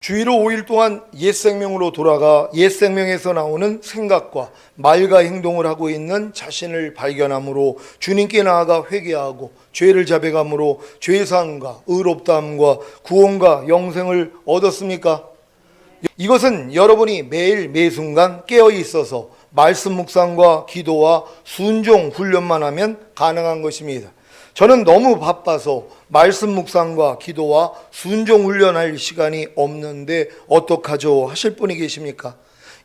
주일로 5일 동안 옛 생명으로 돌아가 옛 생명에서 나오는 생각과 말과 행동을 하고 있는 자신을 발견함으로 주님께 나아가 회개하고 죄를 자백함으로 죄사함과 의롭다함과 구원과 영생을 얻었습니까? 이것은 여러분이 매일 매순간 깨어 있어서 말씀 묵상과 기도와 순종 훈련만 하면 가능한 것입니다. 저는 너무 바빠서 말씀 묵상과 기도와 순종 훈련할 시간이 없는데 어떡하죠 하실 분이 계십니까?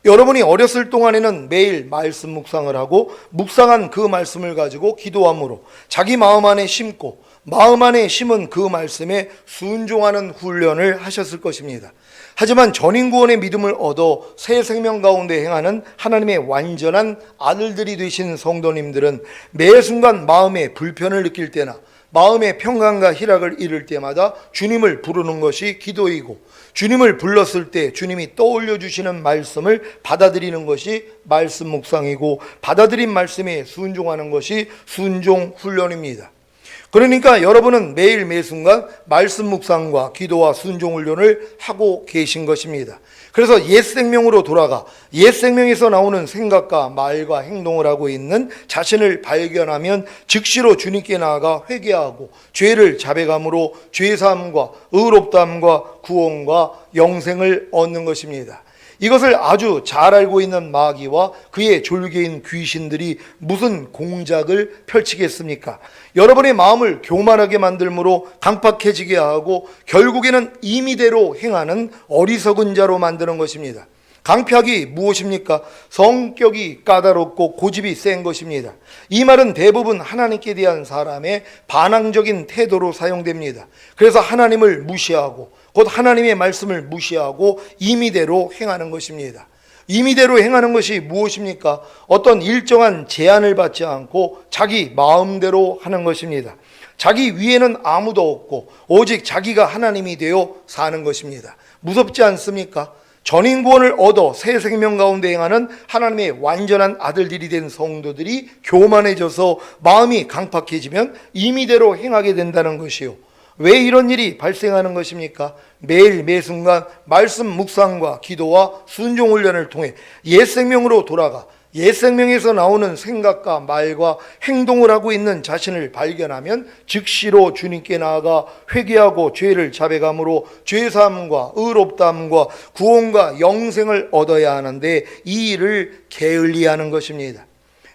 여러분이 어렸을 동안에는 매일 말씀 묵상을 하고 묵상한 그 말씀을 가지고 기도함으로 자기 마음 안에 심고 마음 안에 심은 그 말씀에 순종하는 훈련을 하셨을 것입니다. 하지만 전인구원의 믿음을 얻어 새 생명 가운데 행하는 하나님의 완전한 아들들이 되신 성도님들은 매 순간 마음에 불편을 느낄 때나 마음의 평강과 희락을 잃을 때마다 주님을 부르는 것이 기도이고, 주님을 불렀을 때 주님이 떠올려 주시는 말씀을 받아들이는 것이 말씀 묵상이고, 받아들인 말씀에 순종하는 것이 순종 훈련입니다. 그러니까 여러분은 매일 매순간 말씀 묵상과 기도와 순종 훈련을 하고 계신 것입니다. 그래서 옛 생명으로 돌아가 옛 생명에서 나오는 생각과 말과 행동을 하고 있는 자신을 발견하면 즉시로 주님께 나아가 회개하고 죄를 자백함으로 죄사함과 의롭다함과 구원과 영생을 얻는 것입니다. 이것을 아주 잘 알고 있는 마귀와 그의 졸개인 귀신들이 무슨 공작을 펼치겠습니까? 여러분의 마음을 교만하게 만들므로 강팍해지게 하고 결국에는 임의대로 행하는 어리석은 자로 만드는 것입니다. 강팍이 무엇입니까? 성격이 까다롭고 고집이 센 것입니다. 이 말은 대부분 하나님께 대한 사람의 반항적인 태도로 사용됩니다. 그래서 하나님을 무시하고 곧 하나님의 말씀을 무시하고 임의대로 행하는 것입니다. 임의대로 행하는 것이 무엇입니까? 어떤 일정한 제한을 받지 않고 자기 마음대로 하는 것입니다. 자기 위에는 아무도 없고 오직 자기가 하나님이 되어 사는 것입니다. 무섭지 않습니까? 전인구원을 얻어 새 생명 가운데 행하는 하나님의 완전한 아들들이 된 성도들이 교만해져서 마음이 강팍해지면 임의대로 행하게 된다는 것이요. 왜 이런 일이 발생하는 것입니까? 매일 매순간 말씀 묵상과 기도와 순종 훈련을 통해 옛 생명으로 돌아가 옛 생명에서 나오는 생각과 말과 행동을 하고 있는 자신을 발견하면 즉시로 주님께 나아가 회개하고 죄를 자백함으로 죄사함과 의롭다함과 구원과 영생을 얻어야 하는데 이 일을 게을리하는 것입니다.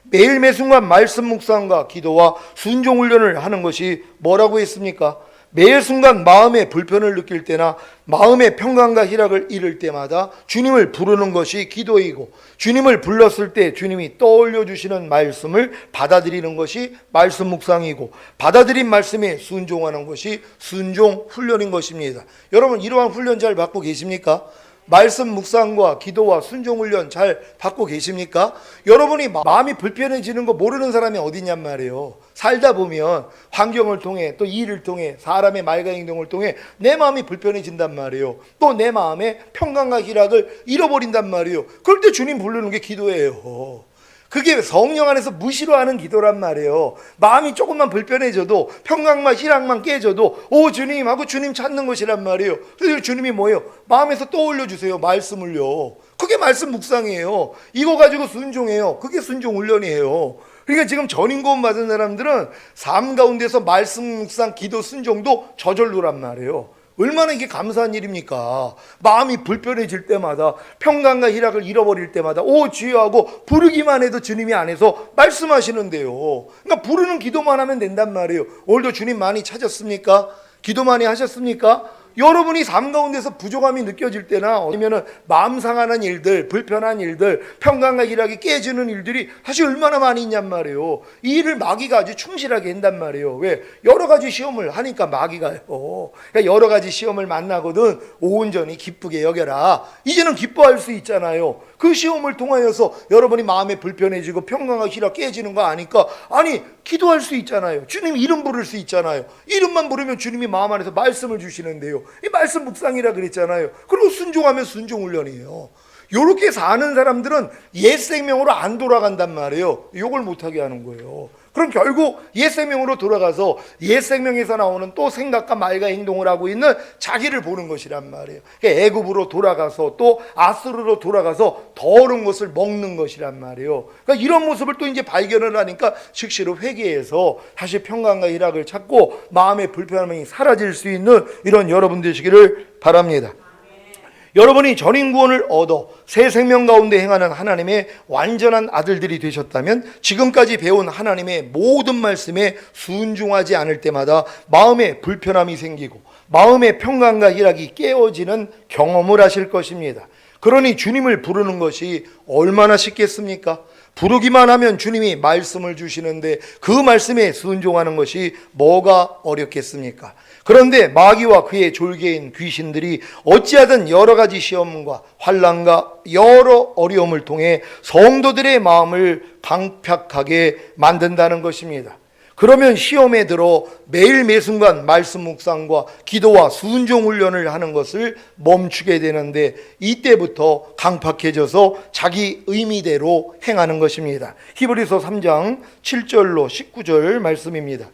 매일 매순간 말씀 묵상과 기도와 순종 훈련을 하는 것이 뭐라고 했습니까? 매 순간 마음의 불편을 느낄 때나 마음의 평강과 희락을 잃을 때마다 주님을 부르는 것이 기도이고, 주님을 불렀을 때 주님이 떠올려 주시는 말씀을 받아들이는 것이 말씀 묵상이고, 받아들인 말씀에 순종하는 것이 순종 훈련인 것입니다. 여러분, 이러한 훈련 잘 받고 계십니까? 말씀 묵상과 기도와 순종 훈련 잘 받고 계십니까? 여러분이 마음이 불편해지는 거 모르는 사람이 어디 있냔 말이에요. 살다 보면 환경을 통해 또 일을 통해 사람의 말과 행동을 통해 내 마음이 불편해진단 말이에요. 또 내 마음에 평강과 희락을 잃어버린단 말이에요. 그럴 때 주님 부르는 게 기도예요. 그게 성령 안에서 무시로 하는 기도란 말이에요. 마음이 조금만 불편해져도 평강만 희락만 깨져도 오 주님 하고 주님 찾는 것이란 말이에요. 그래서 주님이 뭐예요? 마음에서 떠올려 주세요. 말씀을요. 그게 말씀 묵상이에요. 이거 가지고 순종해요. 그게 순종 훈련이에요. 그러니까 지금 전인구원 받은 사람들은 삶 가운데서 말씀 묵상 기도 순종도 저절로란 말이에요. 얼마나 이게 감사한 일입니까? 마음이 불편해질 때마다 평강과 희락을 잃어버릴 때마다 오 주여 하고 부르기만 해도 주님이 안에서 말씀하시는데요. 그러니까 부르는 기도만 하면 된단 말이에요. 오늘도 주님 많이 찾았습니까? 기도 많이 하셨습니까? 여러분이 삶 가운데서 부족함이 느껴질 때나 아니면 마음 상하는 일들, 불편한 일들, 평강과 희락이 깨지는 일들이 사실 얼마나 많이 있냔 말이에요. 이 일을 마귀가 아주 충실하게 한단 말이에요. 왜? 여러 가지 시험을 하니까 마귀가요. 그러니까 여러 가지 시험을 만나거든 온전히 기쁘게 여겨라. 이제는 기뻐할 수 있잖아요. 그 시험을 통하여서 여러분이 마음에 불편해지고 평강과 희락 깨지는 거 아니까 아니 기도할 수 있잖아요. 주님 이름 부를 수 있잖아요. 이름만 부르면 주님이 마음 안에서 말씀을 주시는데요. 이 말씀 묵상이라 그랬잖아요. 그리고 순종하면 순종 훈련이에요. 이렇게 사는 사람들은 옛 생명으로 안 돌아간단 말이에요. 욕을 못하게 하는 거예요. 그럼 결국 옛 생명으로 돌아가서 옛 생명에서 나오는 또 생각과 말과 행동을 하고 있는 자기를 보는 것이란 말이에요. 그러니까 애굽으로 돌아가서 또 아수르로 돌아가서 더러운 것을 먹는 것이란 말이에요. 그러니까 이런 모습을 또 이제 발견을 하니까 즉시로 회개해서 다시 평강과 희락을 찾고 마음의 불편함이 사라질 수 있는 이런 여러분 되시기를 바랍니다. 여러분이 전인 구원을 얻어 새 생명 가운데 행하는 하나님의 완전한 아들들이 되셨다면 지금까지 배운 하나님의 모든 말씀에 순종하지 않을 때마다 마음에 불편함이 생기고 마음의 평강과 희락이 깨어지는 경험을 하실 것입니다. 그러니 주님을 부르는 것이 얼마나 쉽겠습니까? 부르기만 하면 주님이 말씀을 주시는데 그 말씀에 순종하는 것이 뭐가 어렵겠습니까? 그런데 마귀와 그의 졸개인 귀신들이 어찌하든 여러 가지 시험과 환난과 여러 어려움을 통해 성도들의 마음을 강팍하게 만든다는 것입니다. 그러면 시험에 들어 매일 매순간 말씀 묵상과 기도와 순종 훈련을 하는 것을 멈추게 되는데 이때부터 강팍해져서 자기 의미대로 행하는 것입니다. 히브리서 3장 7절로 19절 말씀입니다.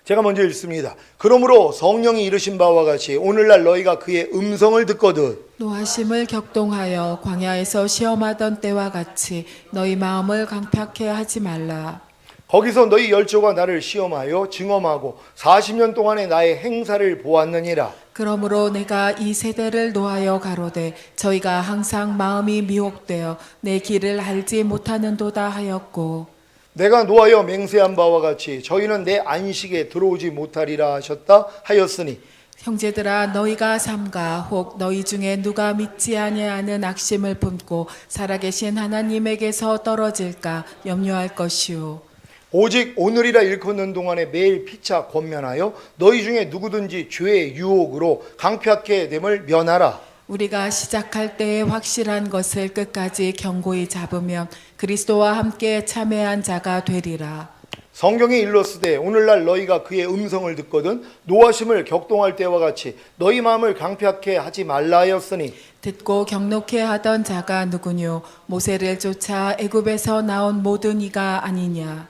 제가 먼저 읽습니다. 그러므로 성령이 이르신 바와 같이 오늘날 너희가 그의 음성을 듣거든 노하심을 격동하여 광야에서 시험하던 때와 같이 너희 마음을 강팍해 하지 말라. 거기서 너희 열조가 나를 시험하여 증험하고 40년 동안의 나의 행사를 보았느니라. 그러므로 내가 이 세대를 노하여 가로되 저희가 항상 마음이 미혹되어 내 길을 알지 못하는도다 하였고 내가 노하여 맹세한 바와 같이 저희는 내 안식에 들어오지 못하리라 하셨다 하였으니 형제들아 너희가 삼가 혹 너희 중에 누가 믿지 아니하는 악심을 품고 살아계신 하나님에게서 떨어질까 염려할 것이요 오직 오늘이라 일컫는 동안에 매일 피차 권면하여 너희 중에 누구든지 죄의 유혹으로 강팍해 됨을 면하라. 우리가 시작할 때에 확실한 것을 끝까지 견고히 잡으면 그리스도와 함께 참회한 자가 되리라. 성경에 일렀으되 오늘날 너희가 그의 음성을 듣거든 노하심을 격동할 때와 같이 너희 마음을 강팍해 하지 말라 하였으니 듣고 경록해 하던 자가 누구뇨 모세를 쫓아 애굽에서 나온 모든 이가 아니냐.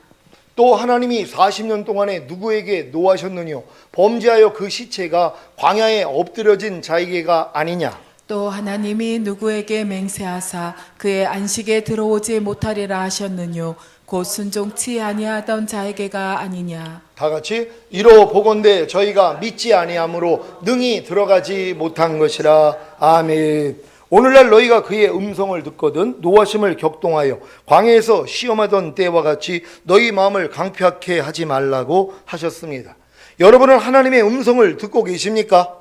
또 하나님이 40년 동안에 누구에게 노하셨느뇨 범죄하여 그 시체가 광야에 엎드려진 자에게가 아니냐. 또 하나님이 누구에게 맹세하사 그의 안식에 들어오지 못하리라 하셨느뇨 곧 순종치 아니하던 자에게가 아니냐. 다 같이 이로 보건대 저희가 믿지 아니함으로 능히 들어가지 못한 것이라. 아멘. 오늘날 너희가 그의 음성을 듣거든 노하심을 격동하여 광야에서 시험하던 때와 같이 너희 마음을 강팍해 하지 말라고 하셨습니다. 여러분은 하나님의 음성을 듣고 계십니까?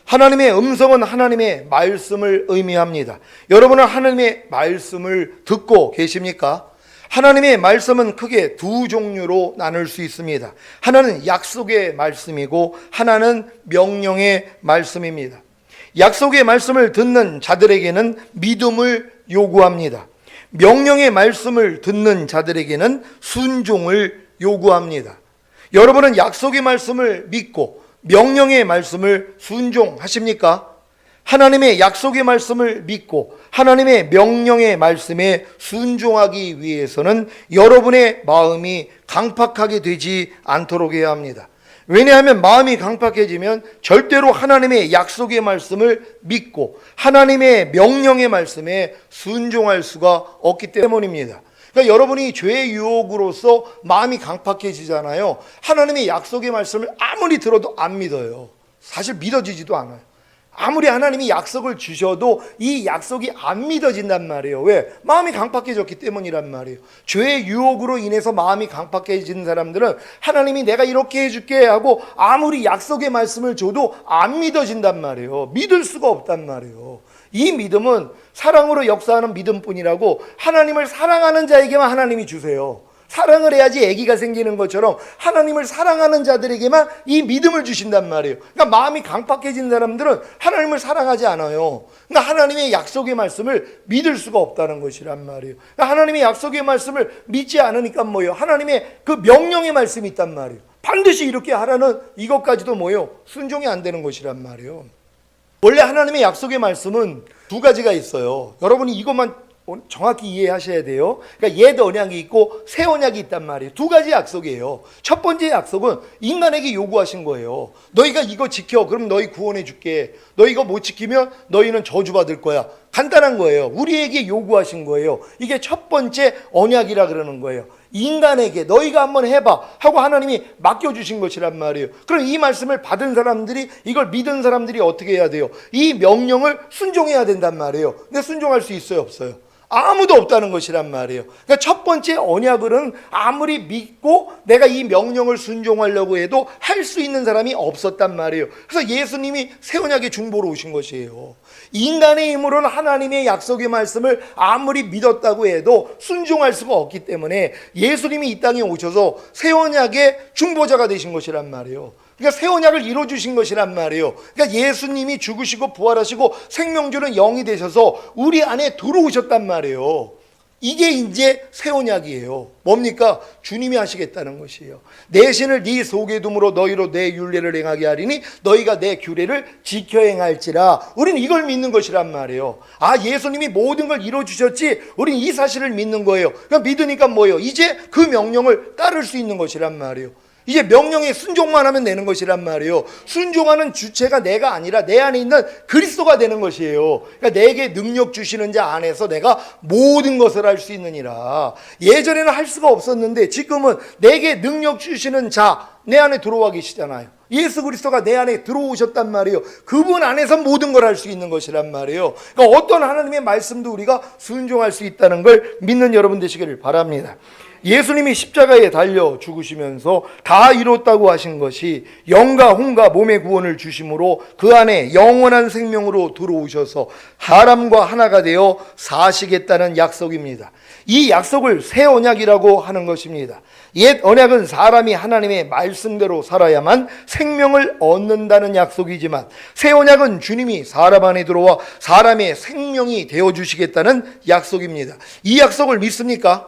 하나님의 음성은 하나님의 말씀을 의미합니다. 여러분은 하나님의 말씀을 듣고 계십니까? 하나님의 말씀은 크게 두 종류로 나눌 수 있습니다. 하나는 약속의 말씀이고 하나는 명령의 말씀입니다. 약속의 말씀을 듣는 자들에게는 믿음을 요구합니다. 명령의 말씀을 듣는 자들에게는 순종을 요구합니다. 여러분은 약속의 말씀을 믿고 명령의 말씀을 순종하십니까? 하나님의 약속의 말씀을 믿고 하나님의 명령의 말씀에 순종하기 위해서는 여러분의 마음이 강팍하게 되지 않도록 해야 합니다. 왜냐하면 마음이 강팍해지면 절대로 하나님의 약속의 말씀을 믿고 하나님의 명령의 말씀에 순종할 수가 없기 때문입니다. 그러니까 여러분이 죄의 유혹으로서 마음이 강팍해지잖아요. 하나님의 약속의 말씀을 아무리 들어도 안 믿어요. 사실 믿어지지도 않아요. 아무리 하나님이 약속을 주셔도 이 약속이 안 믿어진단 말이에요. 왜? 마음이 강팍해졌기 때문이란 말이에요. 죄의 유혹으로 인해서 마음이 강팍해진 사람들은 하나님이 내가 이렇게 해줄게 하고 아무리 약속의 말씀을 줘도 안 믿어진단 말이에요. 믿을 수가 없단 말이에요. 이 믿음은 사랑으로 역사하는 믿음뿐이라고 하나님을 사랑하는 자에게만 하나님이 주세요. 사랑을 해야지 아기가 생기는 것처럼 하나님을 사랑하는 자들에게만 이 믿음을 주신단 말이에요. 그러니까 마음이 강팍해진 사람들은 하나님을 사랑하지 않아요. 그러니까 하나님의 약속의 말씀을 믿을 수가 없다는 것이란 말이에요. 그러니까 하나님의 약속의 말씀을 믿지 않으니까 뭐예요? 하나님의 그 명령의 말씀이 있단 말이에요. 반드시 이렇게 하라는 이것까지도 뭐예요? 순종이 안 되는 것이란 말이에요. 원래 하나님의 약속의 말씀은 두 가지가 있어요. 여러분이 이것만 정확히 이해하셔야 돼요. 그러니까 옛 언약이 있고 새 언약이 있단 말이에요. 두 가지 약속이에요. 첫 번째 약속은 인간에게 요구하신 거예요. 너희가 이거 지켜. 그럼 너희 구원해 줄게. 너희 이거 못 지키면 너희는 저주받을 거야. 간단한 거예요. 우리에게 요구하신 거예요. 이게 첫 번째 언약이라 그러는 거예요. 인간에게 너희가 한번 해봐 하고 하나님이 맡겨주신 것이란 말이에요. 그럼 이 말씀을 받은 사람들이, 이걸 믿은 사람들이 어떻게 해야 돼요? 이 명령을 순종해야 된단 말이에요. 근데 순종할 수 있어요, 없어요? 아무도 없다는 것이란 말이에요. 그러니까 첫 번째 언약은 아무리 믿고 내가 이 명령을 순종하려고 해도 할 수 있는 사람이 없었단 말이에요. 그래서 예수님이 새 언약의 중보로 오신 것이에요. 인간의 힘으로는 하나님의 약속의 말씀을 아무리 믿었다고 해도 순종할 수가 없기 때문에 예수님이 이 땅에 오셔서 새 언약의 중보자가 되신 것이란 말이에요. 그러니까 새 언약을 이루어주신 것이란 말이에요. 그러니까 예수님이 죽으시고 부활하시고 생명 주는 영이 되셔서 우리 안에 들어오셨단 말이에요. 이게 이제 새 언약이에요. 뭡니까? 주님이 하시겠다는 것이에요. 내 신을 네 속에 둠으로 너희로 내 율례를 행하게 하리니 너희가 내 규례를 지켜 행할지라. 우리는 이걸 믿는 것이란 말이에요. 아, 예수님이 모든 걸 이루어주셨지, 우리는 이 사실을 믿는 거예요. 그러니까 믿으니까 뭐예요? 이제 그 명령을 따를 수 있는 것이란 말이에요. 이제 명령에 순종만 하면 되는 것이란 말이에요. 순종하는 주체가 내가 아니라 내 안에 있는 그리스도가 되는 것이에요. 그러니까 내게 능력 주시는 자 안에서 내가 모든 것을 할 수 있느니라. 예전에는 할 수가 없었는데 지금은 내게 능력 주시는 자 내 안에 들어와 계시잖아요. 예수 그리스도가 내 안에 들어오셨단 말이에요. 그분 안에서 모든 걸 할 수 있는 것이란 말이에요. 그러니까 어떤 하나님의 말씀도 우리가 순종할 수 있다는 걸 믿는 여러분 되시기를 바랍니다. 예수님이 십자가에 달려 죽으시면서 다 이뤘다고 하신 것이 영과 혼과 몸의 구원을 주심으로 그 안에 영원한 생명으로 들어오셔서 사람과 하나가 되어 사시겠다는 약속입니다. 이 약속을 새 언약이라고 하는 것입니다. 옛 언약은 사람이 하나님의 말씀대로 살아야만 생명을 얻는다는 약속이지만 새 언약은 주님이 사람 안에 들어와 사람의 생명이 되어주시겠다는 약속입니다. 이 약속을 믿습니까?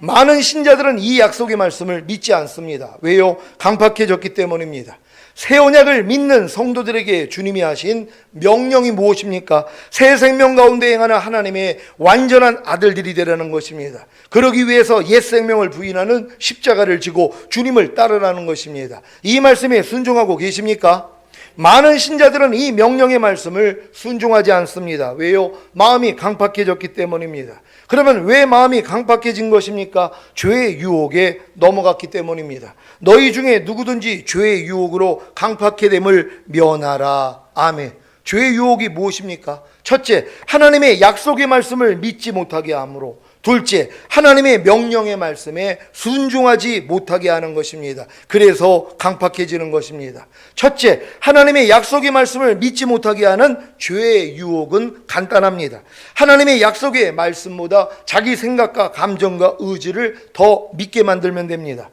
많은 신자들은 이 약속의 말씀을 믿지 않습니다. 왜요? 강팍해졌기 때문입니다. 새 언약을 믿는 성도들에게 주님이 하신 명령이 무엇입니까? 새 생명 가운데 행하는 하나님의 완전한 아들들이 되라는 것입니다. 그러기 위해서 옛 생명을 부인하는 십자가를 지고 주님을 따르라는 것입니다. 이 말씀에 순종하고 계십니까? 많은 신자들은 이 명령의 말씀을 순종하지 않습니다. 왜요? 마음이 강팍해졌기 때문입니다. 그러면 왜 마음이 강팍해진 것입니까? 죄의 유혹에 넘어갔기 때문입니다. 너희 중에 누구든지 죄의 유혹으로 강팍해됨을 면하라. 아멘. 죄의 유혹이 무엇입니까? 첫째, 하나님의 약속의 말씀을 믿지 못하게 함으로. 둘째, 하나님의 명령의 말씀에 순종하지 못하게 하는 것입니다. 그래서 강팍해지는 것입니다. 첫째, 하나님의 약속의 말씀을 믿지 못하게 하는 죄의 유혹은 간단합니다. 하나님의 약속의 말씀보다 자기 생각과 감정과 의지를 더 믿게 만들면 됩니다.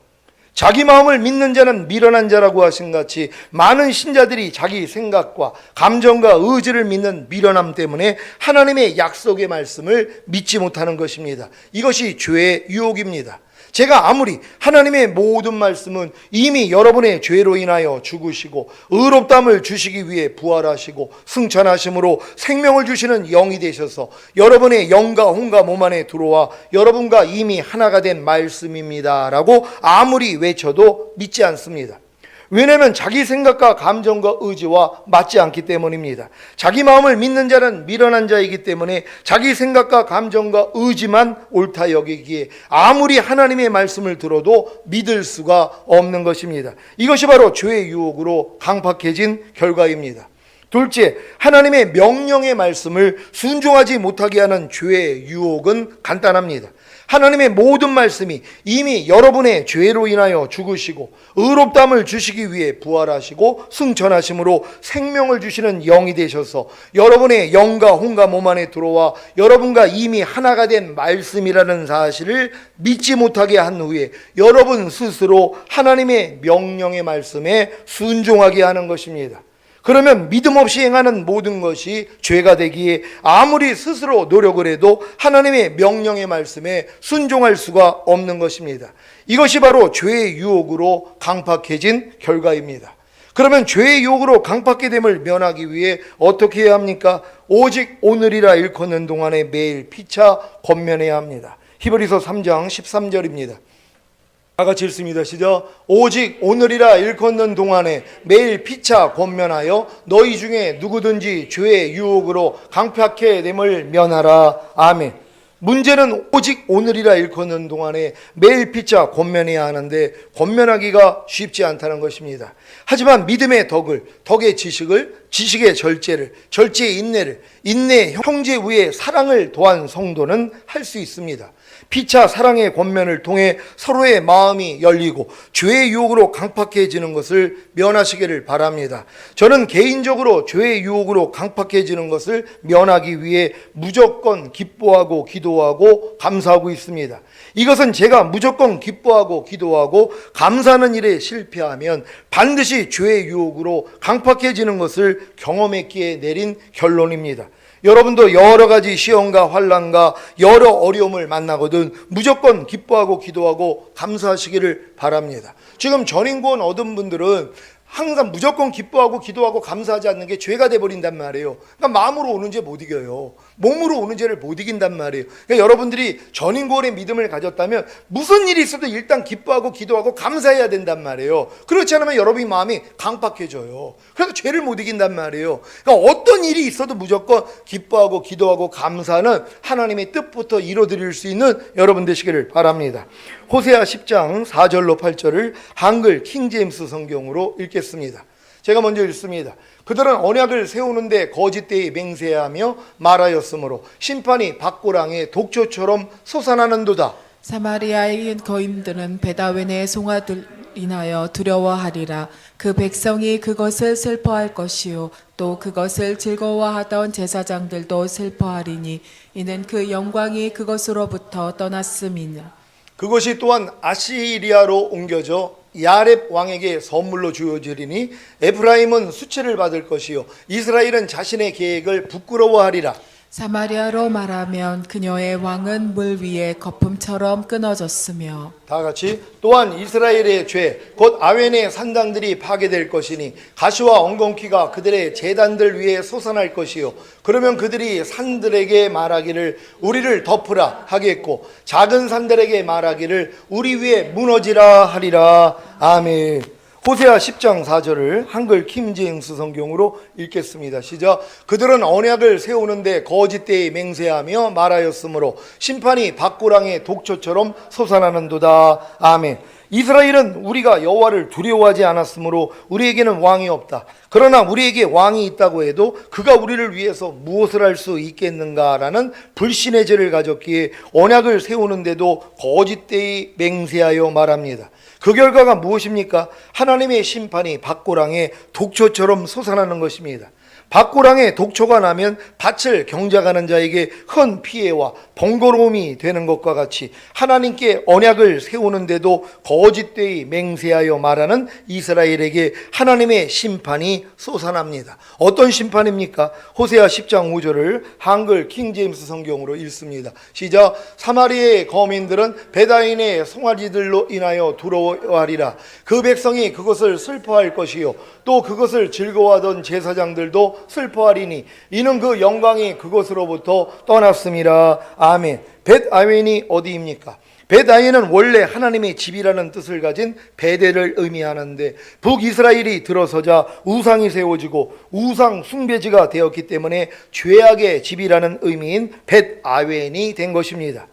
자기 마음을 믿는 자는 미련한 자라고 하신 같이 많은 신자들이 자기 생각과 감정과 의지를 믿는 미련함 때문에 하나님의 약속의 말씀을 믿지 못하는 것입니다. 이것이 죄의 유혹입니다. 제가 아무리 하나님의 모든 말씀은 이미 여러분의 죄로 인하여 죽으시고 의롭다함을 주시기 위해 부활하시고 승천하심으로 생명을 주시는 영이 되셔서 여러분의 영과 혼과 몸 안에 들어와 여러분과 이미 하나가 된 말씀입니다 라고 아무리 외쳐도 믿지 않습니다. 왜냐하면 자기 생각과 감정과 의지와 맞지 않기 때문입니다. 자기 마음을 믿는 자는 미련한 자이기 때문에 자기 생각과 감정과 의지만 옳다 여기기에 아무리 하나님의 말씀을 들어도 믿을 수가 없는 것입니다. 이것이 바로 죄의 유혹으로 강팍해진 결과입니다. 둘째, 하나님의 명령의 말씀을 순종하지 못하게 하는 죄의 유혹은 간단합니다. 하나님의 모든 말씀이 이미 여러분의 죄로 인하여 죽으시고 의롭다함을 주시기 위해 부활하시고 승천하심으로 생명을 주시는 영이 되셔서 여러분의 영과 혼과 몸 안에 들어와 여러분과 이미 하나가 된 말씀이라는 사실을 믿지 못하게 한 후에 여러분 스스로 하나님의 명령의 말씀에 순종하게 하는 것입니다. 그러면 믿음 없이 행하는 모든 것이 죄가 되기에 아무리 스스로 노력을 해도 하나님의 명령의 말씀에 순종할 수가 없는 것입니다. 이것이 바로 죄의 유혹으로 강팍해진 결과입니다. 그러면 죄의 유혹으로 강팍게 됨을 면하기 위해 어떻게 해야 합니까? 오직 오늘이라 일컫는 동안에 매일 피차 권면해야 합니다. 히브리서 3장 13절입니다. 다 같이 읽습니다. 시작. 오직 오늘이라 일컫는 동안에 매일 피차 권면하여 너희 중에 누구든지 죄의 유혹으로 강팍해 됨을 면하라. 아멘. 문제는 오직 오늘이라 일컫는 동안에 매일 피차 권면해야 하는데 권면하기가 쉽지 않다는 것입니다. 하지만 믿음의 덕의 지식을, 지식의 절제를, 절제의 인내를, 인내의 형제 위에 사랑을 더한 성도는 할 수 있습니다. 피차 사랑의 권면을 통해 서로의 마음이 열리고 죄의 유혹으로 강팍해지는 것을 면하시기를 바랍니다. 저는 개인적으로 죄의 유혹으로 강팍해지는 것을 면하기 위해 무조건 기뻐하고 기도하고 감사하고 있습니다. 이것은 제가 무조건 기뻐하고 기도하고 감사하는 일에 실패하면 반드시 죄의 유혹으로 강팍해지는 것을 경험했기에 내린 결론입니다. 여러분도 여러 가지 시험과 환난과 여러 어려움을 만나거든 무조건 기뻐하고 기도하고 감사하시기를 바랍니다. 지금 전인구원 얻은 분들은 항상 무조건 기뻐하고 기도하고 감사하지 않는 게 죄가 돼버린단 말이에요. 그러니까 마음으로 오는 죄 못 이겨요. 몸으로 오는 죄를 못 이긴단 말이에요. 그러니까 여러분들이 전인구원의 믿음을 가졌다면 무슨 일이 있어도 일단 기뻐하고 기도하고 감사해야 된단 말이에요. 그렇지 않으면 여러분의 마음이 강팍해져요. 그래서 죄를 못 이긴단 말이에요. 그러니까 어떤 일이 있어도 무조건 기뻐하고 기도하고 감사는 하나님의 뜻부터 이뤄드릴 수 있는 여러분 되시기를 바랍니다. 호세아 10장 4절로 8절을 한글 킹제임스 성경으로 읽겠습니다. 제가 먼저 읽습니다. 그들은 언약을 세우는데 거짓되이 맹세하며 말하였으므로 심판이 밭고랑의 독초처럼 솟아나는도다. 사마리아의 거인들은 베다웬의 송아들 인하여 두려워하리라. 그 백성이 그것을 슬퍼할 것이요 또 그것을 즐거워하던 제사장들도 슬퍼하리니 이는 그 영광이 그것으로부터 떠났음이니라. 그것이 또한 아시리아로 옮겨져 야렙 왕에게 선물로 주어지리니 에프라임은 수치를 받을 것이요 이스라엘은 자신의 계획을 부끄러워하리라. 사마리아로 말하면 그녀의 왕은 물 위에 거품처럼 끊어졌으며 다 같이 또한 이스라엘의 죄 곧 아웬의 산당들이 파괴될 것이니 가시와 엉겅퀴가 그들의 제단들 위에 솟아날 것이요 그러면 그들이 산들에게 말하기를 우리를 덮으라 하겠고 작은 산들에게 말하기를 우리 위에 무너지라 하리라. 아멘. 호세아 10장 4절을 한글 킹제임스 성경으로 읽겠습니다. 시작. 그들은 언약을 세우는데 거짓되이 맹세하며 말하였으므로 심판이 밭고랑의 독초처럼 솟아나는도다. 아멘. 이스라엘은 우리가 여호와를 두려워하지 않았으므로 우리에게는 왕이 없다. 그러나 우리에게 왕이 있다고 해도 그가 우리를 위해서 무엇을 할 수 있겠는가라는 불신의 죄를 가졌기에 언약을 세우는데도 거짓되이 맹세하여 말합니다. 그 결과가 무엇입니까? 하나님의 심판이 밭고랑의 독초처럼 솟아나는 것입니다. 밭고랑에 독초가 나면 밭을 경작하는 자에게 큰 피해와 번거로움이 되는 것과 같이 하나님께 언약을 세우는데도 거짓되이 맹세하여 말하는 이스라엘에게 하나님의 심판이 솟아납니다. 어떤 심판입니까? 호세아 10장 5절을 한글 킹제임스 성경으로 읽습니다. 시작. 사마리아의 거민들은 베다인의 송아지들로 인하여 두려워하리라. 그 백성이 그것을 슬퍼할 것이요 또 그것을 즐거워하던 제사장들도 슬퍼하리니 이는 그 영광이 그것으로부터 떠났음이라. 아멘. 벳아웬이 어디입니까? 벳아웬은 원래 하나님의 집이라는 뜻을 가진 베델을 의미하는데 북이스라엘이 들어서자 우상이 세워지고 우상 숭배지가 되었기 때문에 죄악의 집이라는 의미인 벳아웬이 된 것입니다.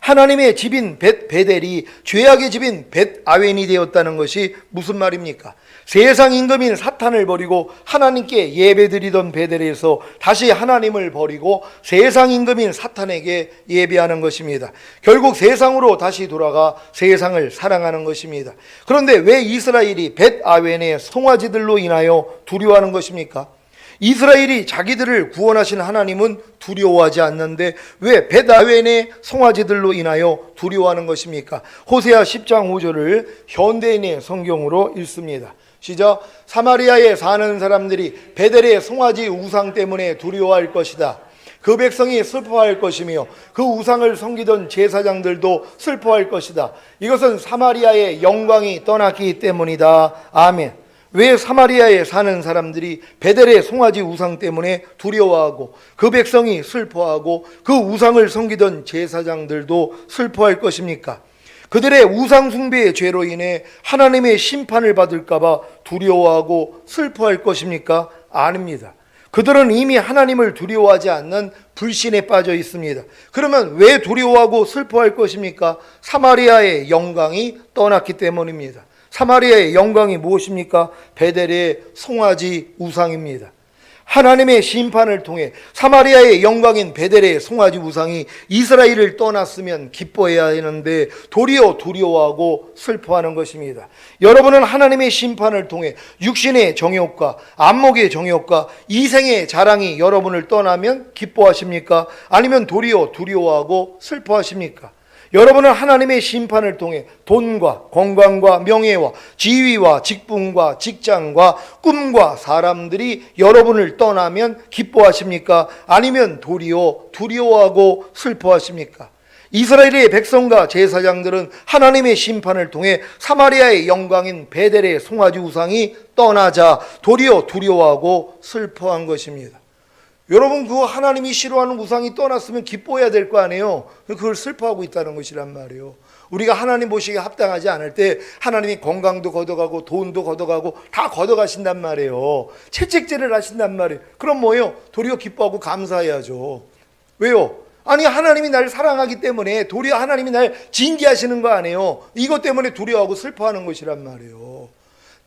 하나님의 집인 베델이 죄악의 집인 벳아웬이 되었다는 것이 무슨 말입니까? 세상 임금인 사탄을 버리고 하나님께 예배드리던 베델에서 다시 하나님을 버리고 세상 임금인 사탄에게 예배하는 것입니다. 결국 세상으로 다시 돌아가 세상을 사랑하는 것입니다. 그런데 왜 이스라엘이 벳아웬의 송아지들로 인하여 두려워하는 것입니까? 이스라엘이 자기들을 구원하신 하나님은 두려워하지 않는데 왜 벳아웬의 송아지들로 인하여 두려워하는 것입니까? 호세아 10장 5절을 현대인의 성경으로 읽습니다. 시작. 사마리아에 사는 사람들이 베델의 송아지 우상 때문에 두려워할 것이다. 그 백성이 슬퍼할 것이며 그 우상을 섬기던 제사장들도 슬퍼할 것이다. 이것은 사마리아의 영광이 떠났기 때문이다. 아멘. 왜 사마리아에 사는 사람들이 베델의 송아지 우상 때문에 두려워하고 그 백성이 슬퍼하고 그 우상을 섬기던 제사장들도 슬퍼할 것입니까? 그들의 우상 숭배의 죄로 인해 하나님의 심판을 받을까봐 두려워하고 슬퍼할 것입니까? 아닙니다. 그들은 이미 하나님을 두려워하지 않는 불신에 빠져 있습니다. 그러면 왜 두려워하고 슬퍼할 것입니까? 사마리아의 영광이 떠났기 때문입니다. 사마리아의 영광이 무엇입니까? 베델의 송아지 우상입니다. 하나님의 심판을 통해 사마리아의 영광인 베델의 송아지 우상이 이스라엘을 떠났으면 기뻐해야 하는데 도리어 두려워하고 슬퍼하는 것입니다. 여러분은 하나님의 심판을 통해 육신의 정욕과 안목의 정욕과 이생의 자랑이 여러분을 떠나면 기뻐하십니까? 아니면 도리어 두려워하고 슬퍼하십니까? 여러분은 하나님의 심판을 통해 돈과 건강과 명예와 지위와 직분과 직장과 꿈과 사람들이 여러분을 떠나면 기뻐하십니까? 아니면 도리어 두려워하고 슬퍼하십니까? 이스라엘의 백성과 제사장들은 하나님의 심판을 통해 사마리아의 영광인 베델의 송아지 우상이 떠나자 도리어 두려워하고 슬퍼한 것입니다. 여러분, 그 하나님이 싫어하는 우상이 떠났으면 기뻐해야 될 거 아니에요. 그걸 슬퍼하고 있다는 것이란 말이에요. 우리가 하나님 보시기에 합당하지 않을 때 하나님이 건강도 걷어가고 돈도 걷어가고 다 걷어가신단 말이에요. 채찍질을 하신단 말이에요. 그럼 뭐예요? 도리어 기뻐하고 감사해야죠. 왜요? 아니, 하나님이 나를 사랑하기 때문에 도리어 하나님이 날 징계하시는 거 아니에요. 이것 때문에 두려워하고 슬퍼하는 것이란 말이에요.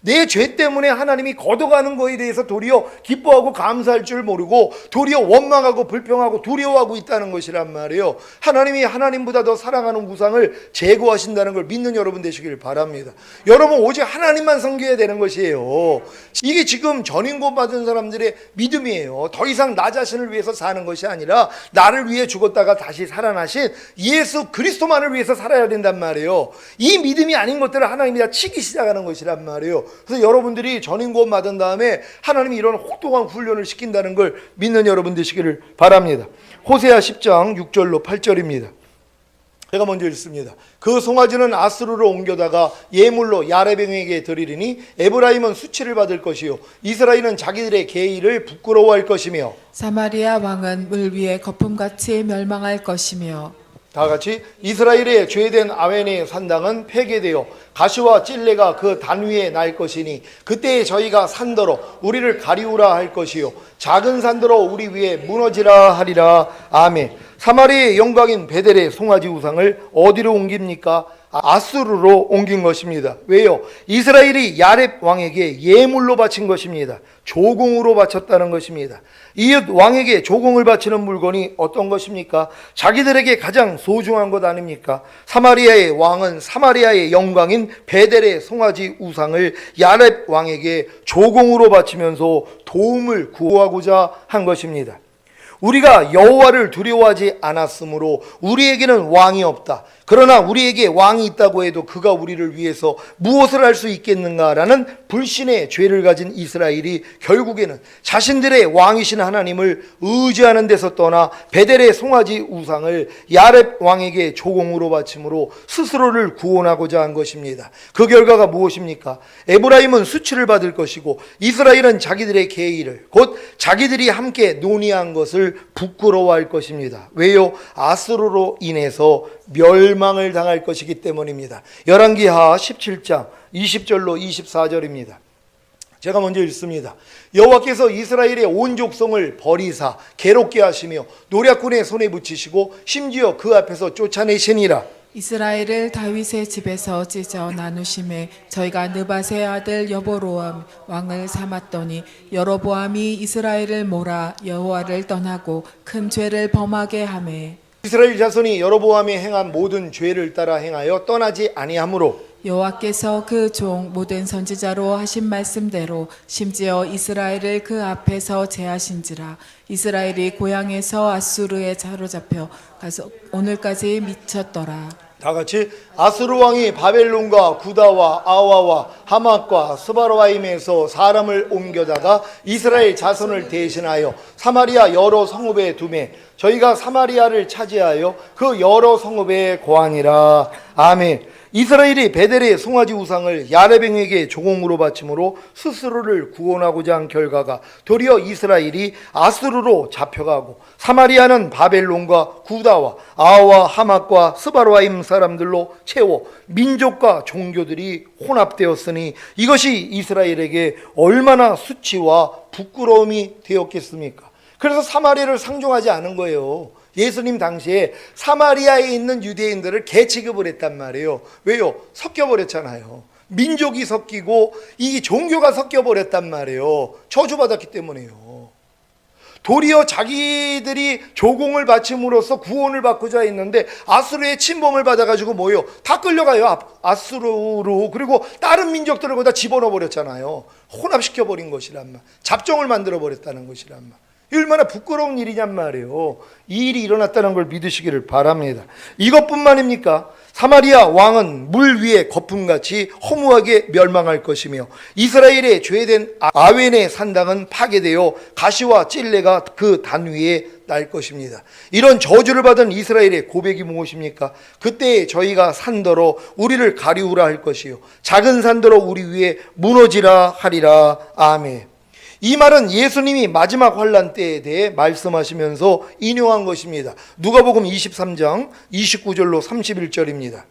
내 죄 때문에 하나님이 걷어가는 거에 대해서 도리어 기뻐하고 감사할 줄 모르고 도리어 원망하고 불평하고 두려워하고 있다는 것이란 말이에요. 하나님이 하나님보다 더 사랑하는 우상을 제거하신다는 걸 믿는 여러분 되시길 바랍니다. 여러분, 오직 하나님만 섬겨야 되는 것이에요. 이게 지금 전인권 받은 사람들의 믿음이에요. 더 이상 나 자신을 위해서 사는 것이 아니라 나를 위해 죽었다가 다시 살아나신 예수 그리스도만을 위해서 살아야 된단 말이에요. 이 믿음이 아닌 것들을 하나님이 다 치기 시작하는 것이란 말이에요. 그래서 여러분들이 전인권 받은 다음에 하나님이 이런 혹독한 훈련을 시킨다는 걸 믿는 여러분 되시기를 바랍니다. 호세아 10장 6절로 8절입니다. 제가 먼저 읽습니다. 그 송아지는 아스루로 옮겨다가 예물로 야레병에게 드리리니 에브라임은 수치를 받을 것이요 이스라엘은 자기들의 계의를 부끄러워할 것이며 사마리아 왕은 물 위에 거품같이 멸망할 것이며 다 같이 이스라엘의 죄된 아웬의 산당은 폐괴되어 가시와 찔레가 그 단 위에 날 것이니 그때에 저희가 산더러 우리를 가리우라 할 것이요 작은 산더러 우리 위에 무너지라 하리라. 아멘. 사마리아의 영광인 베델의 송아지 우상을 어디로 옮깁니까? 아수르로 옮긴 것입니다. 왜요? 이스라엘이 야렙 왕에게 예물로 바친 것입니다. 조공으로 바쳤다는 것입니다. 이웃 왕에게 조공을 바치는 물건이 어떤 것입니까? 자기들에게 가장 소중한 것 아닙니까? 사마리아의 왕은 사마리아의 영광인 베델의 송아지 우상을 야렙 왕에게 조공으로 바치면서 도움을 구하고자 한 것입니다. 우리가 여호와를 두려워하지 않았으므로 우리에게는 왕이 없다. 그러나 우리에게 왕이 있다고 해도 그가 우리를 위해서 무엇을 할 수 있겠는가라는 불신의 죄를 가진 이스라엘이 결국에는 자신들의 왕이신 하나님을 의지하는 데서 떠나 베델의 송아지 우상을 야렙 왕에게 조공으로 바침으로 스스로를 구원하고자 한 것입니다. 그 결과가 무엇입니까? 에브라임은 수치를 받을 것이고 이스라엘은 자기들의 계의를 곧 자기들이 함께 논의한 것을 부끄러워할 것입니다. 왜요? 아스루로 인해서 멸망을 당할 것이기 때문입니다. 열왕기하 17장 20절로 24절입니다. 제가 먼저 읽습니다. 여호와께서 이스라엘의 온 족속을 버리사 괴롭게 하시며 노략군의 손에 붙이시고 심지어 그 앞에서 쫓아내시니라. 이스라엘을 다윗의 집에서 찢어 나누심에 저희가 느밧의 아들 여보로암 왕을 삼았더니 여로보암이 이스라엘을 몰아 여호와를 떠나고 큰 죄를 범하게 하매 이스라엘 자손이 여로보암이 행한 모든 죄를 따라 행하여 떠나지 아니하므로 여호와께서 그 종 모든 선지자로 하신 말씀대로 심지어 이스라엘을 그 앞에서 제하신지라. 이스라엘이 고향에서 아수르에 사로잡혀 가서 오늘까지 미쳤더라. 다 같이 아스루 왕이 바벨론과 구다와 아와와 하맛과 스바르와임에서 사람을 옮겨다가 이스라엘 자손을 대신하여 사마리아 여러 성읍에 두매 저희가 사마리아를 차지하여 그 여러 성읍에 거하니라. 아멘. 이스라엘이 베델의 송아지 우상을 야레뱅에게 조공으로 바침으로 스스로를 구원하고자 한 결과가 도리어 이스라엘이 아수르로 잡혀가고 사마리아는 바벨론과 구다와 아와 하맛과 스바르와임 사람들로 채워 민족과 종교들이 혼합되었으니 이것이 이스라엘에게 얼마나 수치와 부끄러움이 되었겠습니까? 그래서 사마리아를 상종하지 않은 거예요. 예수님 당시에 사마리아에 있는 유대인들을 개취급을 했단 말이에요. 왜요? 섞여버렸잖아요. 민족이 섞이고 이 종교가 섞여버렸단 말이에요. 저주받았기 때문에요. 도리어 자기들이 조공을 바침으로써 구원을 받고자 했는데 아수르의 침범을 받아가지고 뭐예요? 다 끌려가요. 아수르로. 그리고 다른 민족들을 거기다 집어넣어 버렸잖아요. 혼합시켜버린 것이란 말. 잡종을 만들어버렸다는 것이란 말. 얼마나 부끄러운 일이냔 말이에요. 이 일이 일어났다는 걸 믿으시기를 바랍니다. 이것뿐만입니까? 사마리아 왕은 물 위에 거품같이 허무하게 멸망할 것이며 이스라엘의 죄된 아웬의 산당은 파괴되어 가시와 찔레가 그 단 위에 날 것입니다. 이런 저주를 받은 이스라엘의 고백이 무엇입니까? 그때 저희가 산더러 우리를 가리우라 할 것이요 작은 산더러 우리 위에 무너지라 하리라. 아멘. 이 말은 예수님이 마지막 환란 때에 대해 말씀하시면서 인용한 것입니다. 누가복음 23장 29절로 31절입니다.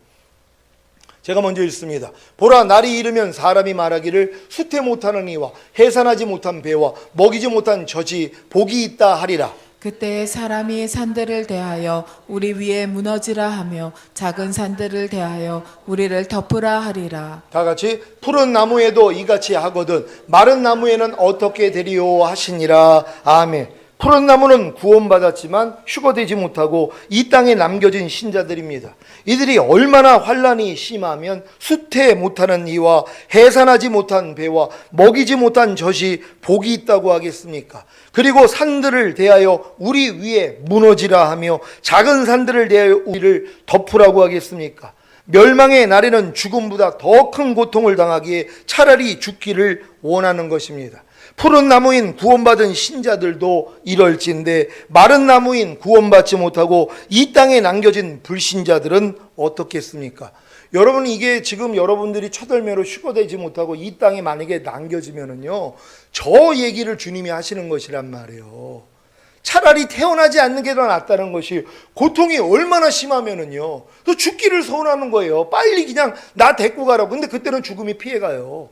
제가 먼저 읽습니다. 보라, 날이 이르면 사람이 말하기를 수태 못하는 이와 해산하지 못한 배와 먹이지 못한 젖이 복이 있다 하리라. 그때 사람이 산들을 대하여 우리 위에 무너지라 하며 작은 산들을 대하여 우리를 덮으라 하리라. 다 같이 푸른 나무에도 이같이 하거든 마른 나무에는 어떻게 되리요 하시니라. 아멘. 푸른 나무는 구원받았지만 휴거되지 못하고 이 땅에 남겨진 신자들입니다. 이들이 얼마나 환란이 심하면 수태 못하는 이와 해산하지 못한 배와 먹이지 못한 젖이 복이 있다고 하겠습니까? 그리고 산들을 대하여 우리 위에 무너지라 하며 작은 산들을 대하여 우리를 덮으라고 하겠습니까? 멸망의 날에는 죽음보다 더 큰 고통을 당하기에 차라리 죽기를 원하는 것입니다. 푸른 나무인 구원받은 신자들도 이럴진데 마른 나무인 구원받지 못하고 이 땅에 남겨진 불신자들은 어떻겠습니까? 여러분, 이게 지금 여러분들이 첫열매로 휴거되지 못하고 이 땅에 만약에 남겨지면은요, 저 얘기를 주님이 하시는 것이란 말이에요. 차라리 태어나지 않는 게 더 낫다는 것이, 고통이 얼마나 심하면은요, 또 죽기를 서운하는 거예요. 빨리 그냥 나 데리고 가라고. 근데 그때는 죽음이 피해가요.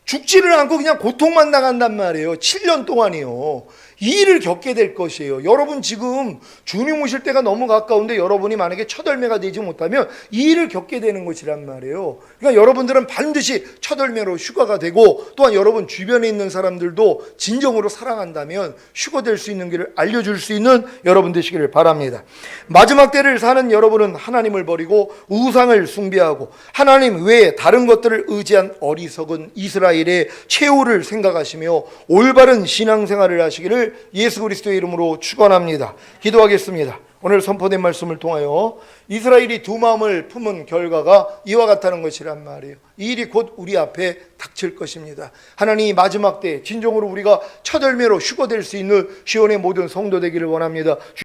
죽지를 않고 그냥 고통만 당한단 말이에요. 7년 동안이요. 이 일을 겪게 될 것이에요. 여러분, 지금 주님 오실 때가 너무 가까운데 여러분이 만약에 첫 열매가 되지 못하면 이 일을 겪게 되는 것이란 말이에요. 그러니까 여러분들은 반드시 첫 열매로 휴가가 되고, 또한 여러분 주변에 있는 사람들도 진정으로 사랑한다면 휴거될 수 있는 길을 알려줄 수 있는 여러분 되시기를 바랍니다. 마지막 때를 사는 여러분은 하나님을 버리고 우상을 숭배하고 하나님 외에 다른 것들을 의지한 어리석은 이스라엘의 최후를 생각하시며 올바른 신앙생활을 하시기를 예수 그리스도의 이름으로 축원합니다. 기도하겠습니다. 오늘 선포된 말씀을 통하여 이스라엘이 두 마음을 품은 결과가 이와 같다는 것이란 말이에요. 이 일이 곧 우리 앞에 닥칠 것입니다. 하나님, 마지막 때 진정으로 우리가 첫 열매로 휴거될 수 있는 시온의 모든 성도 되기를 원합니다.